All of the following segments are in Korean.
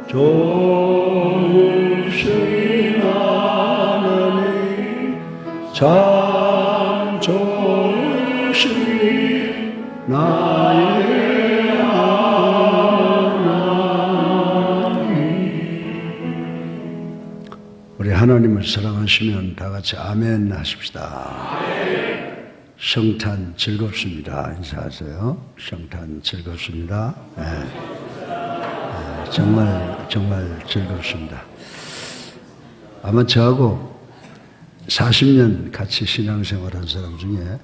좋으신 하나님 참 좋으신 나의 하나님. 우리 하나님을 사랑하시면 다 같이 아멘 하십시다. 성탄 즐겁습니다. 인사하세요. 성탄 즐겁습니다. 네. 정말 즐겁습니다. 아마 저하고 40년 같이 신앙생활한 사람 중에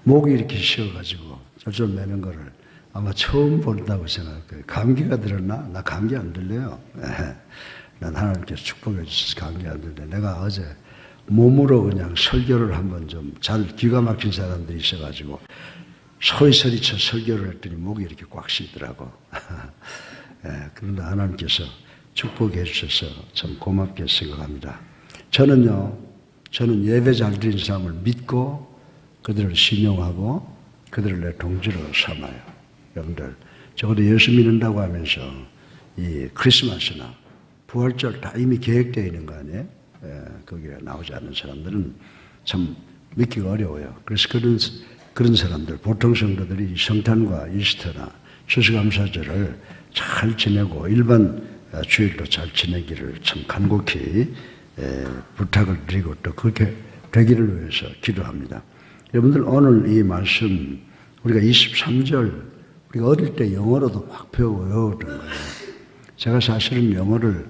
목이 이렇게 쉬어가지고 절절 매는 거를 아마 처음 본다고 생각할 거예요. 감기가 들었나? 나 감기 안 들려요. 네. 난 하나님께서 축복해 주셔서 감기 안 들려. 내가 어제 몸으로 그냥 설교를 한번 좀 잘 기가 막힌 사람들이 있어가지고 소리쳐 설교를 했더니 목이 이렇게 꽉 쉬더라고. 예, 그런데 하나님께서 축복해 주셔서 참 고맙게 생각합니다. 저는 예배 잘 드린 사람을 믿고 그들을 신용하고 그들을 내 동지로 삼아요. 여러분들 적어도 예수 믿는다고 하면서 이 크리스마스나 부활절 다 이미 계획되어 있는 거 아니에요? 예, 거기에 나오지 않는 사람들은 참 믿기가 어려워요. 그래서 그런 사람들, 보통 성도들이 성탄과 이스터나 추수감사절을 잘 지내고 일반 주일도 잘 지내기를 참 간곡히 부탁을 드리고 또 그렇게 되기를 위해서 기도합니다. 여러분들 오늘 이 말씀 우리가 23절 우리가 어릴 때 영어로도 막 외우던 거예요. 제가 사실은 영어를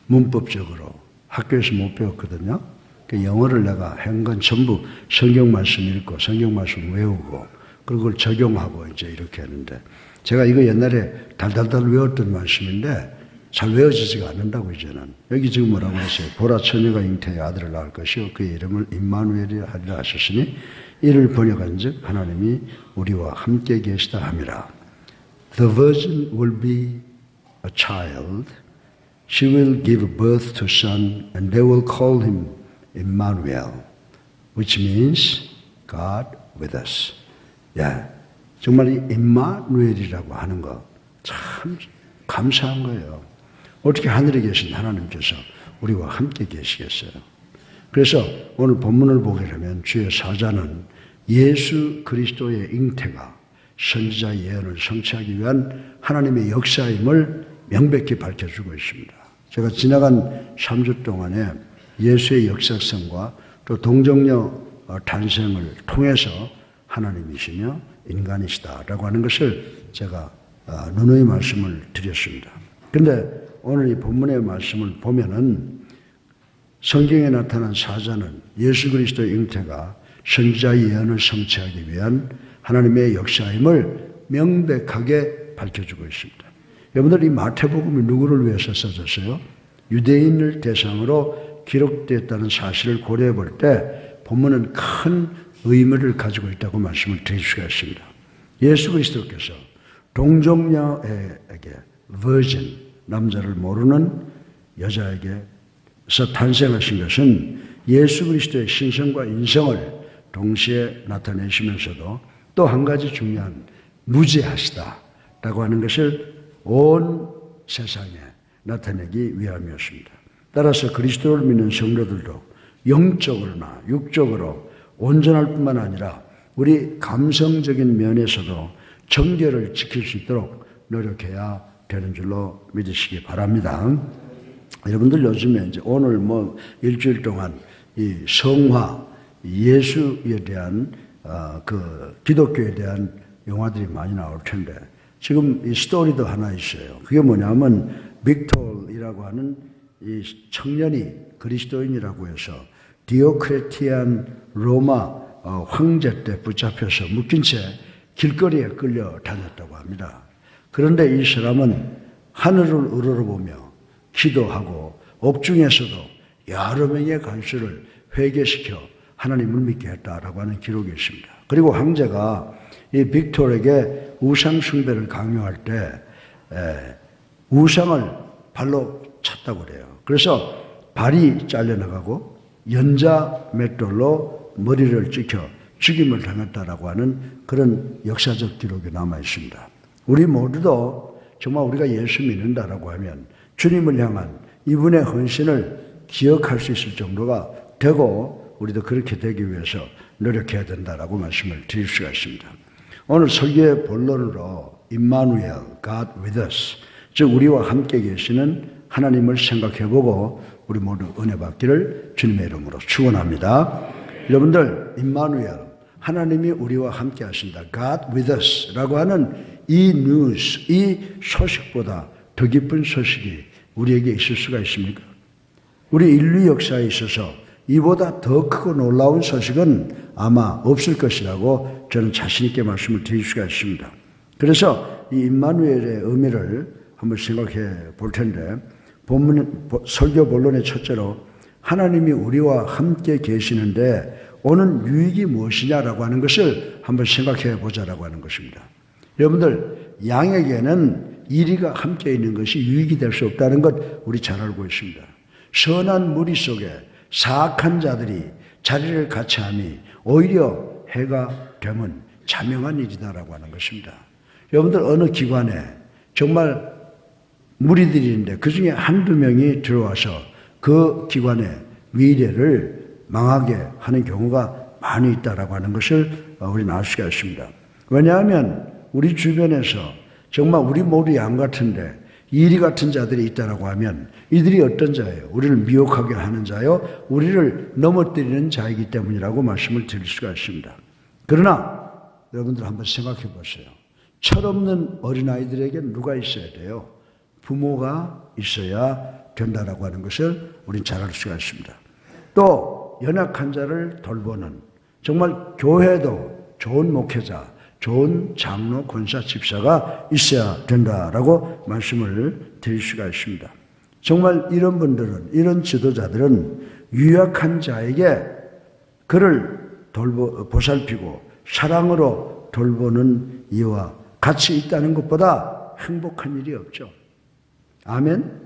문법적으로 학교에서 못 배웠거든요. 그 영어를 내가 한 건 전부 성경 말씀 읽고 성경 말씀 외우고 그리고 그걸 적용하고 이제 이렇게 했는데 제가 이거 옛날에 달달달 외웠던 말씀인데 잘 외워지지가 않는다고 이제는. 여기 지금 뭐라고 했어요? 보라 처녀가 잉태의 아들을 낳을 것이요 그의 이름을 임마누엘이라 하리라 하셨으니 이를 번역한 즉 하나님이 우리와 함께 계시다 함이라. The virgin will be a child. She will give birth to a son and they will call him Emmanuel, which means God with us. 예, 정말 이 임마누엘이라고 하는 거 참 감사한 거예요. 어떻게 하늘에 계신 하나님께서 우리와 함께 계시겠어요. 그래서 오늘 본문을 보게 되면 주의 사자는 예수 그리스도의 잉태가 선지자 예언을 성취하기 위한 하나님의 역사임을 명백히 밝혀주고 있습니다. 제가 지나간 3주 동안에 예수의 역사성과 또 동정녀 탄생을 통해서 하나님이시며 인간이시다라고 하는 것을 제가 누누이 말씀을 드렸습니다. 그런데 오늘 이 본문의 말씀을 보면은 성경에 나타난 사자는 예수 그리스도의 잉태가 선지자 예언을 성취하기 위한 하나님의 역사임을 명백하게 밝혀주고 있습니다. 여러분들 이 마태복음이 누구를 위해서 써졌어요? 유대인을 대상으로 기록되었다는 사실을 고려해 볼 때 본문은 큰 의미를 가지고 있다고 말씀을 드릴 수가 있습니다. 예수 그리스도께서 동정녀에게 virgin, 남자를 모르는 여자에게서 탄생하신 것은 예수 그리스도의 신성과 인성을 동시에 나타내시면서도 또 한 가지 중요한 무죄하시다라고 하는 것을 온 세상에 나타내기 위함이었습니다. 따라서 그리스도를 믿는 성도들도 영적으로나 육적으로 온전할 뿐만 아니라 우리 감성적인 면에서도 정결을 지킬 수 있도록 노력해야 되는 줄로 믿으시기 바랍니다. 여러분들 요즘에 이제 오늘 일주일 동안 이 성화, 예수에 대한 그 기독교에 대한 영화들이 많이 나올 텐데 지금 이 스토리도 하나 있어요. 그게 뭐냐면 빅톨이라고 하는 이 청년이 그리스도인이라고 해서 디오크레티안 로마 황제 때 붙잡혀서 묶인 채 길거리에 끌려 다녔다고 합니다. 그런데 이 사람은 하늘을 우러러보며 기도하고 옥중에서도 여러 명의 간수를 회개시켜 하나님을 믿게 했다라고 하는 기록이 있습니다. 그리고 황제가 이 빅톨에게 우상 숭배를 강요할 때 우상을 발로 찼다고 그래요. 그래서 발이 잘려나가고 연자 맷돌로 머리를 찍혀 죽임을 당했다라고 하는 그런 역사적 기록이 남아 있습니다. 우리 모두도 정말 우리가 예수 믿는다라고 하면 주님을 향한 이분의 헌신을 기억할 수 있을 정도가 되고 우리도 그렇게 되기 위해서 노력해야 된다라고 말씀을 드릴 수가 있습니다. 오늘 설교의 본론으로 임마누엘, God with us, 즉 우리와 함께 계시는 하나님을 생각해보고 우리 모두 은혜 받기를 주님의 이름으로 축원합니다. 여러분들, 임마누엘, 하나님이 우리와 함께 하신다, God with us 라고 하는 이 뉴스, 이 소식보다 더 기쁜 소식이 우리에게 있을 수가 있습니까? 우리 인류 역사에 있어서 이보다 더 크고 놀라운 소식은 아마 없을 것이라고 저는 자신 있게 말씀을 드릴 수가 있습니다. 그래서 이 임마누엘의 의미를 한번 생각해 볼 텐데, 설교 본론의 첫째로 하나님이 우리와 함께 계시는데 오는 유익이 무엇이냐라고 하는 것을 한번 생각해 보자라고 하는 것입니다. 여러분들, 양에게는 이리가 함께 있는 것이 유익이 될 수 없다는 것 우리 잘 알고 있습니다. 선한 무리 속에 사악한 자들이 자리를 같이 하니 오히려 해가 되면 자명한 일이다라고 하는 것입니다. 여러분들, 어느 기관에 정말 무리들이 있는데 그 중에 한두 명이 들어와서 그 기관의 미래를 망하게 하는 경우가 많이 있다라고 하는 것을 우리는 알 수가 있습니다. 왜냐하면 우리 주변에서 정말 우리 모두 양 같은데 이리 같은 자들이 있다라고 하면 이들이 어떤 자예요? 우리를 미혹하게 하는 자요, 우리를 넘어뜨리는 자이기 때문이라고 말씀을 드릴 수가 있습니다. 그러나 여러분들 한번 생각해 보세요. 철없는 어린아이들에게 누가 있어야 돼요? 부모가 있어야 된다라고 하는 것을 우리는 잘 알 수가 있습니다. 또 연약한 자를 돌보는, 정말 교회도 좋은 목회자, 좋은 장로, 권사, 집사가 있어야 된다라고 말씀을 드릴 수가 있습니다. 정말 이런 분들은, 이런 지도자들은 유약한 자에게 그를 보살피고 사랑으로 돌보는 이와 같이 있다는 것보다 행복한 일이 없죠. 아멘?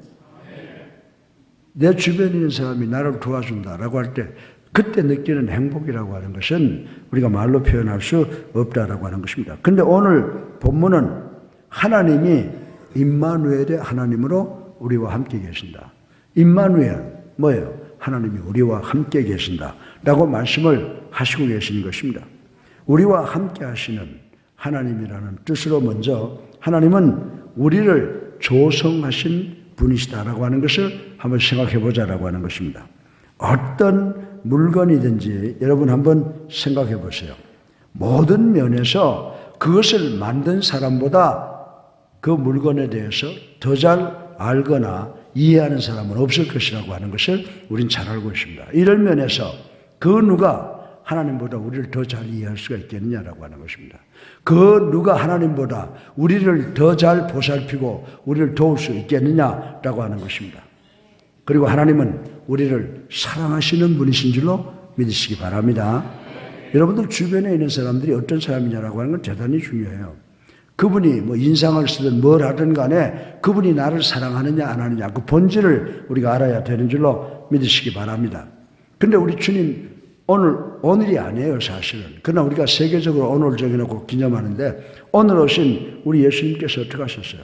내 주변에 있는 사람이 나를 도와준다라고 할 때 그때 느끼는 행복이라고 하는 것은 우리가 말로 표현할 수 없다라고 하는 것입니다. 그런데 오늘 본문은 하나님이 임마누엘의 하나님으로 우리와 함께 계신다. 임마누엘 뭐예요? 하나님이 우리와 함께 계신다라고 말씀을 하시고 계시는 것입니다. 우리와 함께 하시는 하나님이라는 뜻으로 먼저 하나님은 우리를 조성하신 분이시다라고 하는 것을 한번 생각해 보자라고 하는 것입니다. 어떤 물건이든지 여러분 한번 생각해 보세요. 모든 면에서 그것을 만든 사람보다 그 물건에 대해서 더 잘 알거나 이해하는 사람은 없을 것이라고 하는 것을 우리는 잘 알고 있습니다. 이런 면에서 그 누가 하나님보다 우리를 더 잘 이해할 수가 있겠느냐라고 하는 것입니다. 그 누가 하나님보다 우리를 더 잘 보살피고 우리를 도울 수 있겠느냐라고 하는 것입니다. 그리고 하나님은 우리를 사랑하시는 분이신 줄로 믿으시기 바랍니다. 여러분들 주변에 있는 사람들이 어떤 사람이냐라고 하는 건 대단히 중요해요. 그분이 뭐 인상을 쓰든 뭘 하든 간에 그분이 나를 사랑하느냐 안 하느냐 그 본질을 우리가 알아야 되는 줄로 믿으시기 바랍니다. 그런데 우리 주님 오늘이 아니에요 사실은. 그러나 우리가 세계적으로 오늘 정해놓고 기념하는데 오늘 오신 우리 예수님께서 어떻게 하셨어요?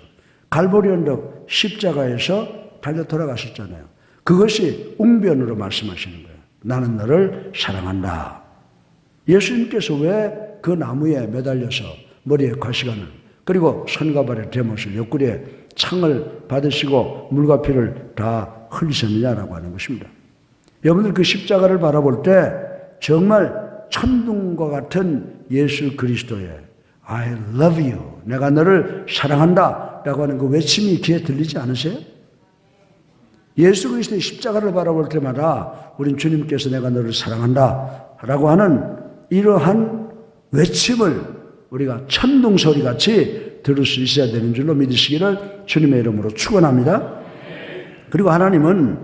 갈보리 언덕 십자가에서 달려 돌아가셨잖아요. 그것이 웅변으로 말씀하시는 거예요. 나는 너를 사랑한다. 예수님께서 왜 그 나무에 매달려서 머리에 과시관을 그리고 손과 발에 대못을 옆구리에 창을 받으시고 물과 피를 다 흘리셨느냐라고 하는 것입니다. 여러분들 그 십자가를 바라볼 때 정말 천둥과 같은 예수 그리스도의 I love you, 내가 너를 사랑한다 라고 하는 그 외침이 귀에 들리지 않으세요? 예수 그리스도의 십자가를 바라볼 때마다 우린 주님께서 내가 너를 사랑한다 라고 하는 이러한 외침을 우리가 천둥소리같이 들을 수 있어야 되는 줄로 믿으시기를 주님의 이름으로 축원합니다. 그리고 하나님은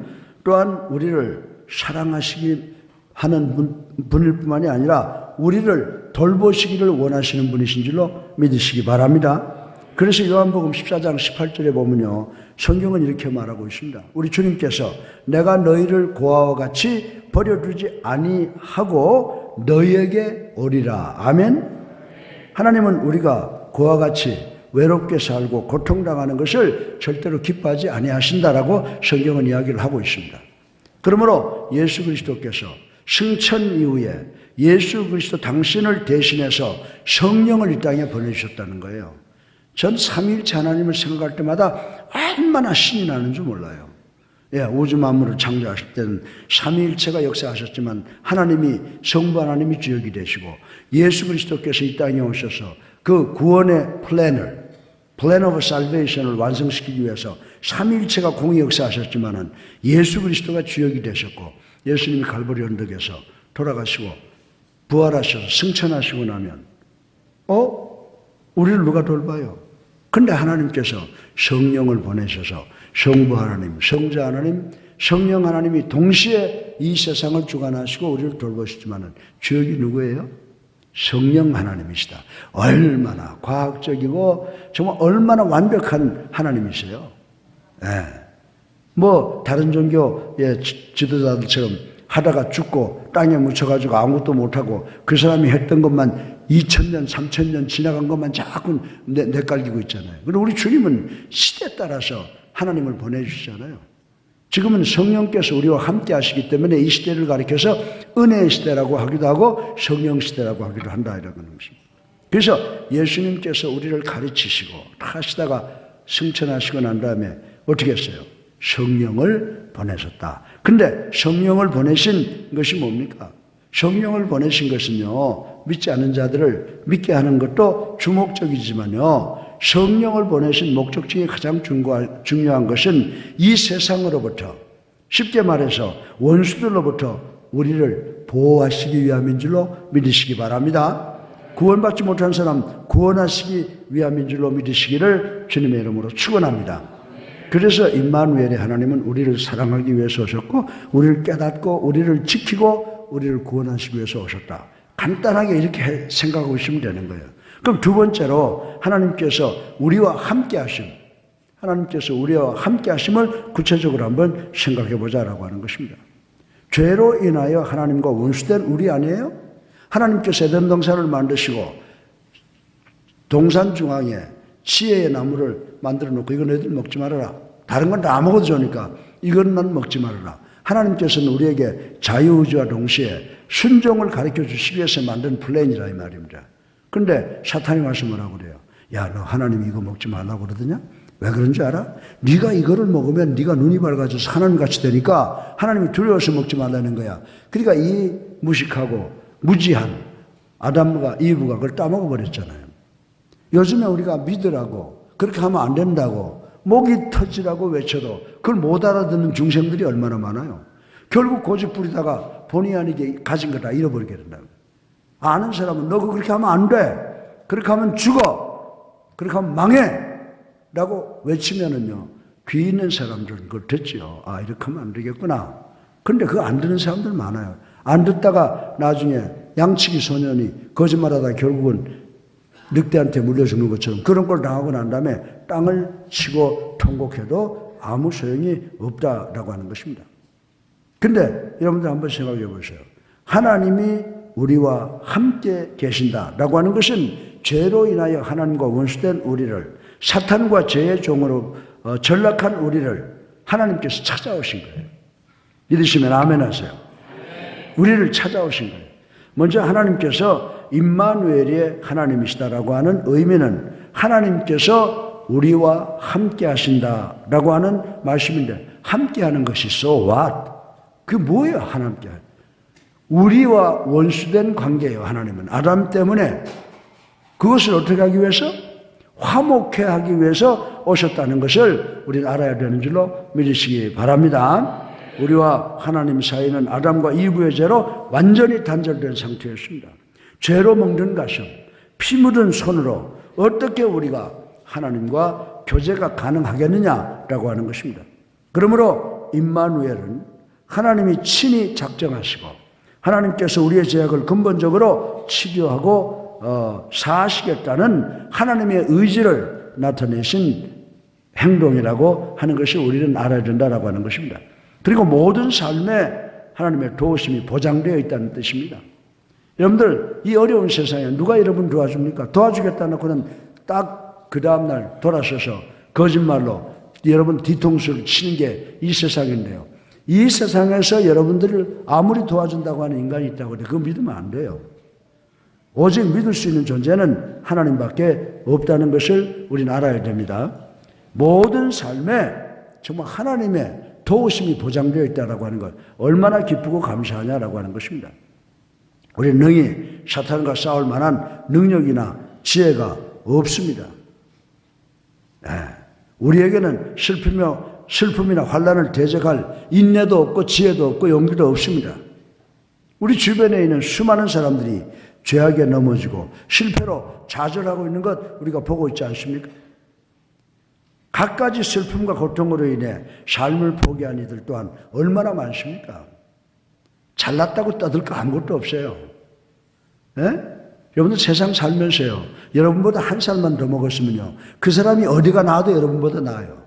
또한 우리를 사랑하시기 하는 분일 뿐만이 아니라 우리를 돌보시기를 원하시는 분이신 줄로 믿으시기 바랍니다. 그래서 요한복음 14장 18절에 보면요, 성경은 이렇게 말하고 있습니다. 우리 주님께서 내가 너희를 고아와 같이 버려두지 아니하고 너희에게 오리라. 아멘. 하나님은 우리가 고아와 같이 외롭게 살고 고통당하는 것을 절대로 기뻐하지 아니하신다라고 성경은 이야기를 하고 있습니다. 그러므로 예수 그리스도께서 승천 이후에 예수 그리스도 당신을 대신해서 성령을 이 땅에 보내주셨다는 거예요. 전 삼위일체 하나님을 생각할 때마다 얼마나 신이 나는 줄 몰라요. 예, 우주 만물을 창조하실 때는 삼위일체가 역사하셨지만 하나님이 성부 하나님이 주역이 되시고 예수 그리스도께서 이 땅에 오셔서 그 구원의 플랜 오브 살베이션을 완성시키기 위해서 삼위일체가 공히 역사하셨지만은 예수 그리스도가 주역이 되셨고 예수님이 갈보리 언덕에서 돌아가시고 부활하셔서 승천하시고 나면 우리를 누가 돌봐요? 근데 하나님께서 성령을 보내셔서 성부 하나님, 성자 하나님, 성령 하나님이 동시에 이 세상을 주관하시고 우리를 돌보시지만은 주역이 누구예요? 성령 하나님이시다. 얼마나 과학적이고 정말 얼마나 완벽한 하나님이세요. 예. 뭐 다른 종교의 지도자들처럼 하다가 죽고 땅에 묻혀가지고 아무것도 못하고 그 사람이 했던 것만 2000년, 3000년 지나간 것만 자꾸 내깔기고 있잖아요. 그리고 우리 주님은 시대에 따라서 하나님을 보내주시잖아요. 지금은 성령께서 우리와 함께 하시기 때문에 이 시대를 가리켜서 은혜의 시대라고 하기도 하고 성령 시대라고 하기도 한다 이라는 것입니다. 그래서 예수님께서 우리를 가르치시고 하시다가 승천하시고 난 다음에 어떻게 했어요? 성령을 보내셨다. 근데 성령을 보내신 것이 뭡니까? 성령을 보내신 것은요, 믿지 않는 자들을 믿게 하는 것도 주목적이지만요, 성령을 보내신 목적 중에 가장 중요한 것은 이 세상으로부터, 쉽게 말해서 원수들로부터 우리를 보호하시기 위함인 줄로 믿으시기 바랍니다. 구원받지 못한 사람 구원하시기 위함인 줄로 믿으시기를 주님의 이름으로 축원합니다. 그래서 임마누엘의 하나님은 우리를 사랑하기 위해서 오셨고 우리를 깨닫고 우리를 지키고 우리를 구원하시기 위해서 오셨다. 간단하게 이렇게 생각하고 있으면 되는 거예요. 그럼 두 번째로 하나님께서 우리와 함께 하심을 구체적으로 한번 생각해 보자라고 하는 것입니다. 죄로 인하여 하나님과 원수된 우리 아니에요? 하나님께서 에덴 동산을 만드시고 동산 중앙에 지혜의 나무를 만들어 놓고 이건 너희들 먹지 말아라. 다른 건 다 먹어도 좋으니까 이건 먹지 말아라. 하나님께서는 우리에게 자유의지와 동시에 순종을 가르쳐 주시기 위해서 만든 플랜이라 이 말입니다. 그런데 사탄이 와서 뭐라고 그래요? 야, 너 하나님이 이거 먹지 말라고 그러더냐? 왜 그런 줄 알아? 네가 이거를 먹으면 네가 눈이 밝아져서 하나님같이 되니까 하나님이 두려워서 먹지 말라는 거야. 그러니까 이 무식하고 무지한 아담과 이브가 그걸 따먹어 버렸잖아요. 요즘에 우리가 믿으라고 그렇게 하면 안 된다고 목이 터지라고 외쳐도 그걸 못 알아듣는 중생들이 얼마나 많아요. 결국 고집 부리다가 본의 아니게 가진 거 다 잃어버리게 된다고. 아는 사람은 너 그렇게 하면 안 돼. 그렇게 하면 죽어. 그렇게 하면 망해. 라고 외치면은요, 귀 있는 사람들은 그걸 듣죠. 아, 이렇게 하면 안 되겠구나. 근데 그거 안 듣는 사람들 많아요. 안 듣다가 나중에 양치기 소년이 거짓말하다 결국은 늑대한테 물려 죽는 것처럼 그런 걸 당하고 난 다음에 땅을 치고 통곡해도 아무 소용이 없다라고 하는 것입니다. 근데 여러분들 한번 생각해 보세요. 하나님이 우리와 함께 계신다라고 하는 것은 죄로 인하여 하나님과 원수된 우리를 사탄과 죄의 종으로 전락한 우리를 하나님께서 찾아오신 거예요. 믿으시면 아멘 하세요. 우리를 찾아오신 거예요. 먼저 하나님께서 임마누엘의 하나님이시다라고 하는 의미는 하나님께서 우리와 함께 하신다라고 하는 말씀인데 함께 하는 것이 so what? 그게 뭐예요? 하나님께 우리와 원수된 관계예요. 하나님은 아담 때문에 그것을 어떻게 하기 위해서? 화목해 하기 위해서 오셨다는 것을 우리는 알아야 되는 줄로 믿으시기 바랍니다. 우리와 하나님 사이는 아담과 이브의 죄로 완전히 단절된 상태였습니다. 죄로 먹는 가슴, 피 묻은 손으로 어떻게 우리가 하나님과 교제가 가능하겠느냐라고 하는 것입니다. 그러므로 임마누엘은 하나님이 친히 작정하시고 하나님께서 우리의 죄악을 근본적으로 치료하고 사하시겠다는 하나님의 의지를 나타내신 행동이라고 하는 것이 우리는 알아야 된다라고 하는 것입니다. 그리고 모든 삶에 하나님의 도우심이 보장되어 있다는 뜻입니다. 여러분들 이 어려운 세상에 누가 여러분 도와줍니까? 도와주겠다 놓고는 딱 그 다음날 돌아서서 거짓말로 여러분 뒤통수를 치는 게 이 세상인데요. 이 세상에서 여러분들을 아무리 도와준다고 하는 인간이 있다고 해도 그거 믿으면 안 돼요. 오직 믿을 수 있는 존재는 하나님밖에 없다는 것을 우리는 알아야 됩니다. 모든 삶에 정말 하나님의 도우심이 보장되어 있다고 하는 것, 얼마나 기쁘고 감사하냐라고 하는 것입니다. 우리는 능히 사탄과 싸울 만한 능력이나 지혜가 없습니다. 네. 우리에게는 슬픔이나 환난을 대적할 인내도 없고 지혜도 없고 용기도 없습니다. 우리 주변에 있는 수많은 사람들이 죄악에 넘어지고 실패로 좌절하고 있는 것 우리가 보고 있지 않습니까? 갖가지 슬픔과 고통으로 인해 삶을 포기한 이들 또한 얼마나 많습니까? 잘났다고 떠들 거 아무것도 없어요. 네? 여러분들 세상 살면서요, 여러분보다 한 살만 더 먹었으면요, 그 사람이 어디가 나와도 여러분보다 나아요.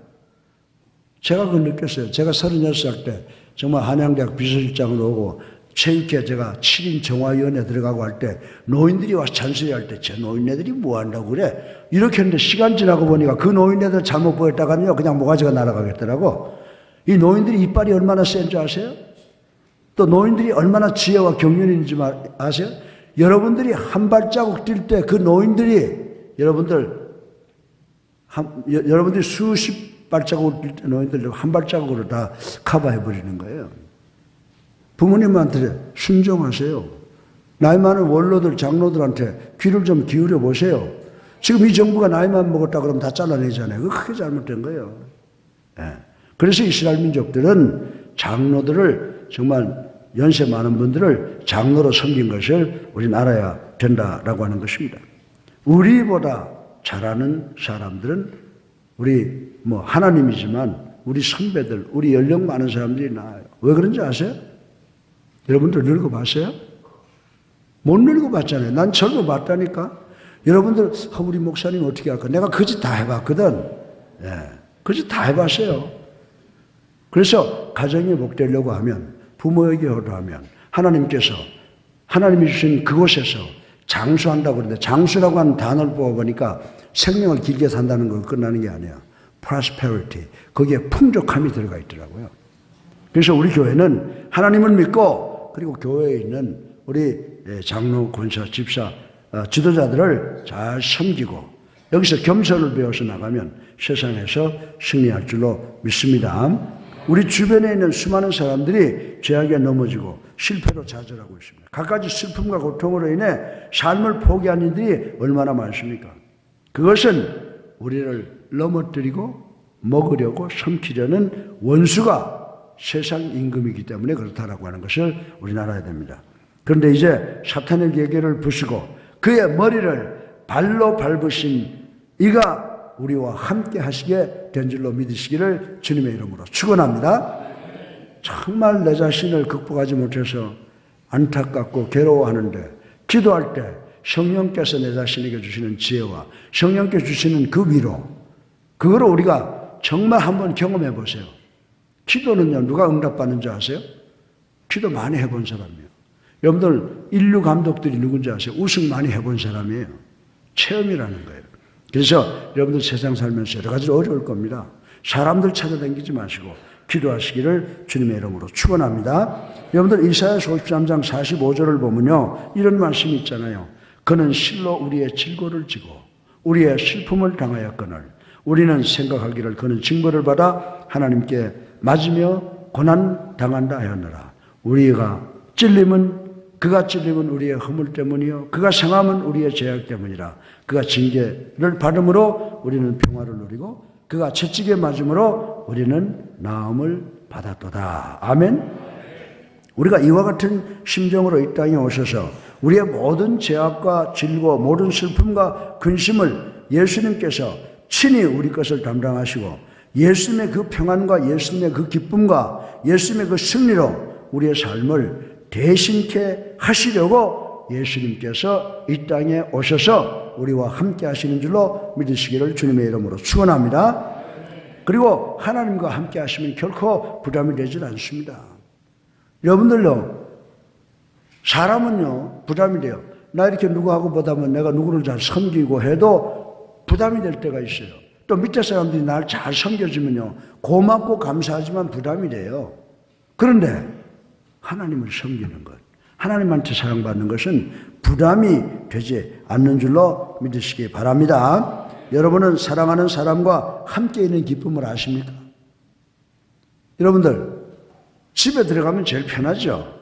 제가 그걸 느꼈어요. 제가 36살 때 정말 한양대학 비서실장으로 오고 체육회 제가 7인 정화위원회 들어가고 할 때 노인들이 와서 잔소리할 때 저 노인네들이 뭐 한다고 그래? 이렇게 했는데 시간 지나고 보니까 그 노인네들 잘못 보였다가는요 그냥 모가지가 날아가겠더라고. 이 노인들이 이빨이 얼마나 센 줄 아세요? 또 노인들이 얼마나 지혜와 경륜인지 아세요? 여러분들이 한 발자국 뛸 때 그 노인들이 여러분들이 수십 발자국을 뛸 때 노인들 한 발자국으로 다 커버해 버리는 거예요. 부모님한테 순종하세요. 나이 많은 원로들, 장로들한테 귀를 좀 기울여 보세요. 지금 이 정부가 나이만 먹었다 그러면 다 잘라내잖아요. 그거 크게 잘못된 거예요. 네. 그래서 이스라엘 민족들은 장로들을 정말 연세 많은 분들을 장로로 섬긴 것을 우리는 알아야 된다라고 하는 것입니다. 우리보다 잘하는 사람들은 우리 하나님이지만 우리 선배들, 우리 연령 많은 사람들이 나아요. 왜 그런지 아세요? 여러분들 늙어봤어요? 못 늙어봤잖아요. 난 젊어봤다니까. 여러분들 우리 목사님 어떻게 할까? 내가 그 짓 다 해봤거든. 예, 그 짓 다 해봤어요. 그래서 가정이 복되려고 하면, 부모에게 효도하면 하나님께서 하나님이 주신 그곳에서 장수한다고 그러는데, 장수라고 하는 단어를 뽑아보니까 생명을 길게 산다는 걸 끝나는 게 아니야. prosperity. 거기에 풍족함이 들어가 있더라고요. 그래서 우리 교회는 하나님을 믿고, 그리고 교회에 있는 우리 장로, 권사, 집사, 지도자들을 잘 섬기고 여기서 겸손을 배워서 나가면 세상에서 승리할 줄로 믿습니다. 우리 주변에 있는 수많은 사람들이 죄악에 넘어지고 실패로 좌절하고 있습니다. 갖가지 슬픔과 고통으로 인해 삶을 포기한 이들이 얼마나 많습니까? 그것은 우리를 넘어뜨리고 먹으려고 삼키려는 원수가 세상 임금이기 때문에 그렇다라고 하는 것을 우리는 알아야 됩니다. 그런데 이제 사탄의 계계를 부수고 그의 머리를 발로 밟으신 이가 우리와 함께 하시게 된 줄로 믿으시기를 주님의 이름으로 축원합니다. 정말 내 자신을 극복하지 못해서 안타깝고 괴로워하는데 기도할 때 성령께서 내 자신에게 주시는 지혜와 성령께서 주시는 그 위로, 그거를 우리가 정말 한번 경험해 보세요. 기도는요, 누가 응답받는 줄 아세요? 기도 많이 해본 사람이에요. 여러분들 인류 감독들이 누군지 아세요? 우승 많이 해본 사람이에요. 체험이라는 거예요. 그래서 여러분들 세상 살면서 여러 가지로 어려울 겁니다. 사람들 찾아다니지 마시고 기도하시기를 주님의 이름으로 축원합니다. 여러분들 이사야서 53장 45절을 보면요, 이런 말씀이 있잖아요. 그는 실로 우리의 질고를 지고 우리의 슬픔을 당하였거늘 우리는 생각하기를 그는 징벌을 받아 하나님께 맞으며 고난 당한다 하였노라. 그가 찔림은 우리의 허물 때문이요 그가 상함은 우리의 죄악 때문이라. 그가 징계를 받음으로 우리는 평화를 누리고 그가 채찍에 맞음으로 우리는 나음을 받았도다. 아멘. 우리가 이와 같은 심정으로 이 땅에 오셔서 우리의 모든 죄악과 질고 모든 슬픔과 근심을 예수님께서 친히 우리 것을 담당하시고 예수님의 그 평안과 예수님의 그 기쁨과 예수님의 그 승리로 우리의 삶을 대신케 하시려고 예수님께서 이 땅에 오셔서 우리와 함께 하시는 줄로 믿으시기를 주님의 이름으로 축원합니다. 그리고 하나님과 함께 하시면 결코 부담이 되질 않습니다. 여러분들요, 사람은요 부담이 돼요. 나 이렇게 누구하고 보다 보면 내가 누구를 잘 섬기고 해도 부담이 될 때가 있어요. 또 밑에 사람들이 나를 잘 섬겨주면요, 고맙고 감사하지만 부담이 돼요. 그런데 하나님을 섬기는 것, 하나님한테 사랑받는 것은 부담이 되지 않는 줄로 믿으시기 바랍니다. 여러분은 사랑하는 사람과 함께 있는 기쁨을 아십니까? 여러분들 집에 들어가면 제일 편하죠.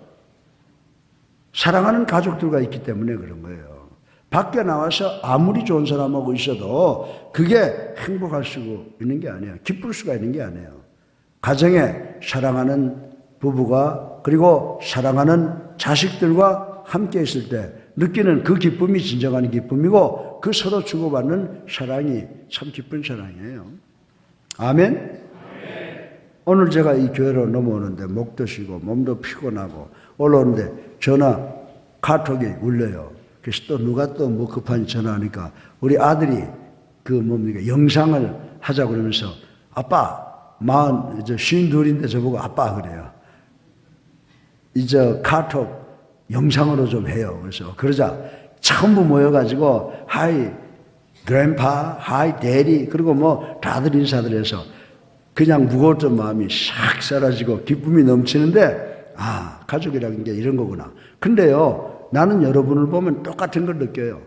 사랑하는 가족들과 있기 때문에 그런 거예요. 밖에 나와서 아무리 좋은 사람하고 있어도 그게 행복할 수 있는 게 아니에요. 기쁠 수가 있는 게 아니에요. 가정에 사랑하는 부부가 그리고 사랑하는 자식들과 함께 있을 때 느끼는 그 기쁨이 진정한 기쁨이고 그 서로 주고받는 사랑이 참 기쁜 사랑이에요. 아멘? 오늘 제가 이 교회로 넘어오는데 목도 쉬고 몸도 피곤하고 올라오는데 전화 카톡이 울려요. 그래서 또 누가 또 뭐 급한 전화하니까 우리 아들이 영상을 하자 그러면서 아빠 52인데 저보고 아빠 그래요. 이제 카톡 영상으로 좀 해요. 그래서 그러자 전부 모여가지고 하이 그랜파, 하이 데디 그리고 뭐 다들 인사들 해서 그냥 무거웠던 마음이 싹 사라지고 기쁨이 넘치는데 가족이라는 게 이런 거구나. 근데요, 나는 여러분을 보면 똑같은 걸 느껴요.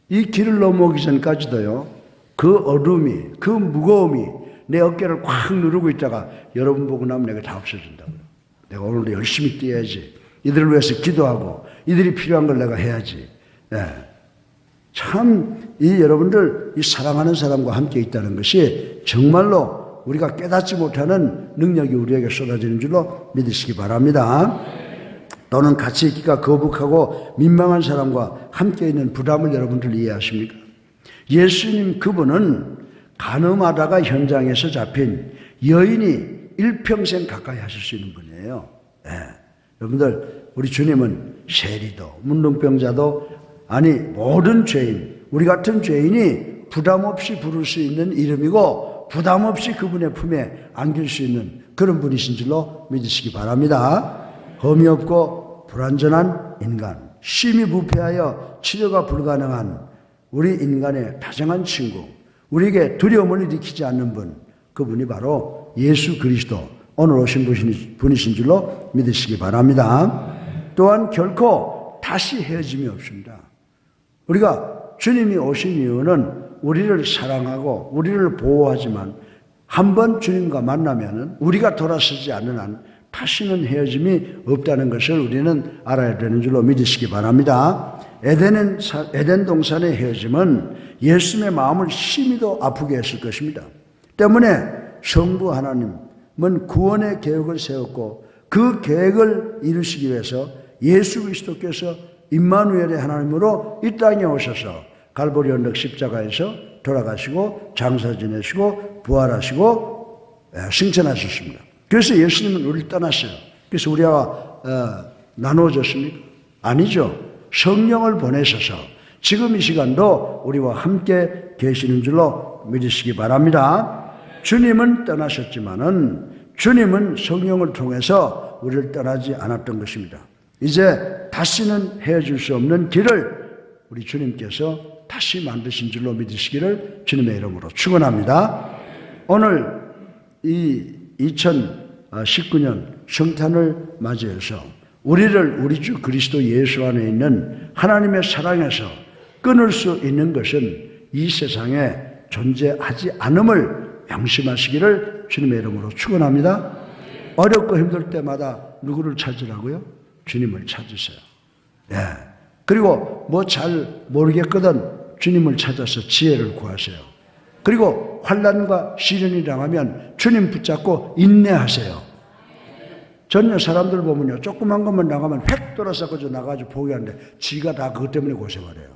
이 길을 넘어오기 전까지도요, 그 어둠이, 그 무거움이 내 어깨를 꽉 누르고 있다가 여러분 보고 나면 내가 다 없어진다고요. 내가 오늘도 열심히 뛰어야지. 이들을 위해서 기도하고 이들이 필요한 걸 내가 해야지. 참 이 여러분들 이 사랑하는 사람과 함께 있다는 것이 정말로 우리가 깨닫지 못하는 능력이 우리에게 쏟아지는 줄로 믿으시기 바랍니다. 또는 같이 있기가 거북하고 민망한 사람과 함께 있는 부담을 여러분들 이해하십니까? 예수님 그분은 간음하다가 현장에서 잡힌 여인이 일평생 가까이 하실 수 있는 분이에요. 여러분들 우리 주님은 세리도 문둥병자도 아니 모든 죄인 우리 같은 죄인이 부담 없이 부를 수 있는 이름이고 부담 없이 그분의 품에 안길 수 있는 그런 분이신 줄로 믿으시기 바랍니다. 험이 없고 불완전한 인간, 심히 부패하여 치료가 불가능한 우리 인간의 다정한 친구, 우리에게 두려움을 일으키지 않는 분, 그분이 바로 예수 그리스도 오늘 오신 분이신 줄로 믿으시기 바랍니다. 또한 결코 다시 헤어짐이 없습니다. 우리가 주님이 오신 이유는 우리를 사랑하고 우리를 보호하지만 한번 주님과 만나면 우리가 돌아서지 않는 한 다시는 헤어짐이 없다는 것을 우리는 알아야 되는 줄로 믿으시기 바랍니다. 에덴 동산의 헤어짐은 예수님의 마음을 심히도 아프게 했을 것입니다. 때문에 성부 하나님은 구원의 계획을 세웠고 그 계획을 이루시기 위해서 예수 그리스도께서 임마누엘의 하나님으로 이 땅에 오셔서 갈보리 언덕 십자가에서 돌아가시고 장사 지내시고 부활하시고 승천하셨습니다. 그래서 예수님은 우리를 떠났어요. 그래서 우리와 나누어졌습니까? 아니죠. 성령을 보내셔서 지금 이 시간도 우리와 함께 계시는 줄로 믿으시기 바랍니다. 주님은 떠나셨지만은 주님은 성령을 통해서 우리를 떠나지 않았던 것입니다. 이제 다시는 헤어질 수 없는 길을 우리 주님께서 다시 만드신 줄로 믿으시기를 주님의 이름으로 축원합니다. 오늘 이 2019년 성탄을 맞이해서 우리를 우리 주 그리스도 예수 안에 있는 하나님의 사랑에서 끊을 수 있는 것은 이 세상에 존재하지 않음을 명심하시기를 주님의 이름으로 축원합니다. 어렵고 힘들 때마다 누구를 찾으라고요? 주님을 찾으세요. 그리고 뭐 잘 모르겠거든 주님을 찾아서 지혜를 구하세요. 그리고 환난과 시련이 당하면 주님 붙잡고 인내하세요. 전혀 사람들 보면요, 조그만 것만 나가면 획 돌아서 그저 나가지고 포기하는데 지가 다 그것 때문에 고생을 해요.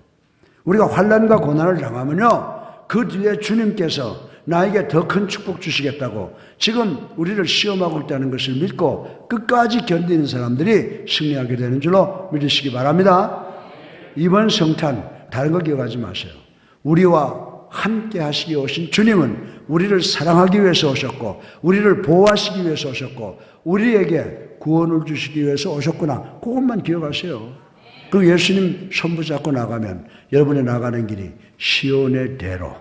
우리가 환난과 고난을 당하면요, 그 뒤에 주님께서 나에게 더 큰 축복 주시겠다고 지금 우리를 시험하고 있다는 것을 믿고 끝까지 견디는 사람들이 승리하게 되는 줄로 믿으시기 바랍니다. 이번 성탄 다른 거 기억하지 마세요. 우리와 함께 하시기 오신 주님은 우리를 사랑하기 위해서 오셨고 우리를 보호하시기 위해서 오셨고 우리에게 구원을 주시기 위해서 오셨구나. 그것만 기억하세요. 그리고 예수님 손 붙잡고 나가면 여러분이 나가는 길이 시온의 대로,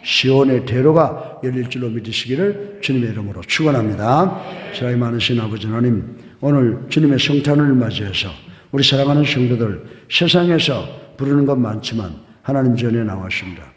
시온의 대로가 열릴 줄로 믿으시기를 주님의 이름으로 축원합니다. 사랑이 많으신 아버지 하나님, 오늘 주님의 성탄을 맞이해서 우리 사랑하는 성도들 세상에서 부르는 것 많지만 하나님 전에 나왔습니다.